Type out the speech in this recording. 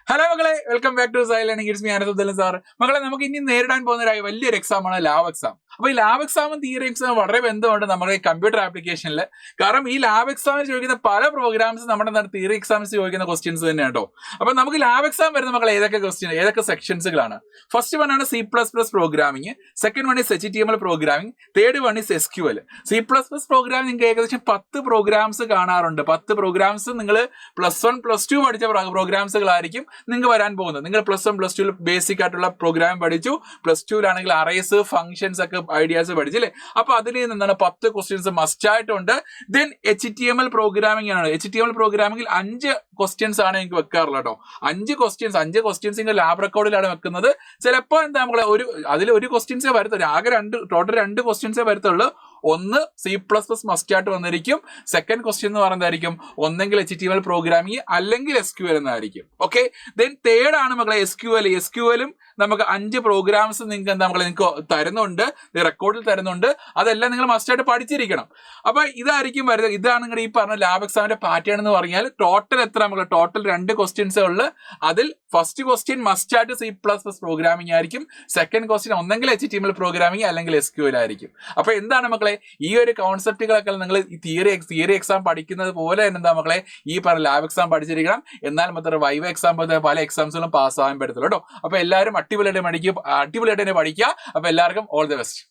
Hello മക്കളെ, welcome back to Sai learning. It's me Ananth sir. മക്കളെ, നമുക്ക് ഇനി നേരിടാൻ പോകുന്ന വലിയൊരു എക്സാം ആണ് ലാബ് എക്സാം. അപ്പൊ ഈ ലാബ് എക്സാമും തിയറി എക്സാമും വളരെ ബന്ധമുണ്ട് നമ്മുടെ ഈ കമ്പ്യൂട്ടർ ആപ്ലിക്കേഷനിൽ. കാരണം ഈ ലാബ് എക്സാമിന് ചോദിക്കുന്ന പല പ്രോഗ്രാംസ് നമ്മുടെ തിയറി എക്സാംസ് ചോദിക്കുന്ന ക്വസ്റ്റ്യൻസ് തന്നെ കേട്ടോ. അപ്പൊ നമുക്ക് ലാബ് എക്സാം വരുന്ന മക്കളെ ഏതൊക്കെ സെക്ഷൻസുകളാണ്? ഫസ്റ്റ് വൺ ആണ് C++ programming, second one is HTML programming, third one is SQL. C++ programming നിങ്ങൾക്ക് ഏകദേശം 10 പ്രോഗ്രാംസ് കാണാറുണ്ട്. 10 പ്രോഗ്രാംസ് നിങ്ങൾ +1 +2 പഠിച്ച പ്രോഗ്രാംസുകളായിരിക്കും നിങ്ങൾക്ക് വരാൻ പോകുന്നത്. നിങ്ങൾ +1 +2 ബേസിക് ആയിട്ടുള്ള പ്രോഗ്രാം പഠിച്ചു, +2 അറേസ് ഫംഗ്ഷൻസ് ഒക്കെ ഐഡിയാസ് പഠിച്ചില്ലേ? അപ്പൊ അതിൽ നിന്നാണ് 10 ക്വസ്റ്റ്യൻസ് മസ്റ്റ് ആയിട്ടുണ്ട്. ദെൻ HTML പ്രോഗ്രാമിംഗ് ആണ്. HTML പ്രോഗ്രാമിംഗിൽ 5 ക്വസ്റ്റ്യൻസ് ആണ് എനിക്ക് വെക്കാറുള്ളത് കേട്ടോ. 5 ക്വസ്റ്റ്യൻസ് നിങ്ങൾ ലാബ് റെക്കോർഡിലാണ് വെക്കുന്നത്. ചിലപ്പോൾ എന്താ നമ്മളെ ഒരു ക്വസ്റ്റ്യൻസേ വരത്തുള്ളൂ. ആകെ ടോട്ടൽ 2 ക്വസ്റ്റ്യൻസേ വരത്തുള്ളൂ. ഒന്ന് C++ മസ്റ്റ് ആയിട്ട് വന്നിരിക്കും. സെക്കൻഡ് ക്വസ്റ്റ്യൻ എന്ന് പറയുന്നതായിരിക്കും ഒന്നെങ്കിൽ HTML പ്രോഗ്രാമിംഗ് അല്ലെങ്കിൽ SQL എന്നായിരിക്കും. ഓക്കെ, ദെൻ തേർഡ് ആണ് മക്കളെ SQLും നമുക്ക് 5 പ്രോഗ്രാംസ് നിങ്ങൾക്ക് തരുന്നുണ്ട്, റെക്കോർഡിൽ തരുന്നുണ്ട്. അതെല്ലാം നിങ്ങൾ മസ്റ്റ് ആയിട്ട് പഠിച്ചിരിക്കണം. അപ്പൊ ഇതായിരിക്കും വരുന്നത്. ഇതാണ് നിങ്ങളുടെ ഈ പറഞ്ഞ ലാബ് എക്സാമിന്റെ പാറ്റേൺ എന്ന് പറഞ്ഞാൽ. ടോട്ടൽ എത്ര മക്കളെ? ടോട്ടൽ 2 ക്വസ്റ്റ്യൻസേ ഉള്ളു. അതിൽ ഫസ്റ്റ് ക്വസ്റ്റ്യൻ മസ്റ്റ് ആയിട്ട് C++ പ്രോഗ്രാമിംഗ് ആയിരിക്കും. സെക്കൻഡ് ക്വസ്റ്റ്യൻ ഒന്നെങ്കിൽ HTML പ്രോഗ്രാമിംഗ് അല്ലെങ്കിൽ SQL ആയിരിക്കും. അപ്പൊ എന്താണ് മക്കളെ, ഈ ഒരു കോൺസെപ്റ്റുകളൊക്കെ നിങ്ങൾ തിയറി എക്സാം പഠിക്കുന്നത് പോലെ തന്നെ എന്താ മക്കളെ, ഈ പറഞ്ഞ ലാബ് എക്സാം പഠിച്ചിരിക്കണം. എന്നാൽ മാത്രം വൈവ എക്സാം പോലെ പല എക്സാംസുകളും പാസ് ആകാൻ പറ്റത്തുള്ളൂ കേട്ടോ. അപ്പൊ എല്ലാവരും അടിപൊളിയായിട്ട് പഠിക്കുക. അപ്പൊ എല്ലാവർക്കും ഓൾ ദി ബെസ്റ്റ്.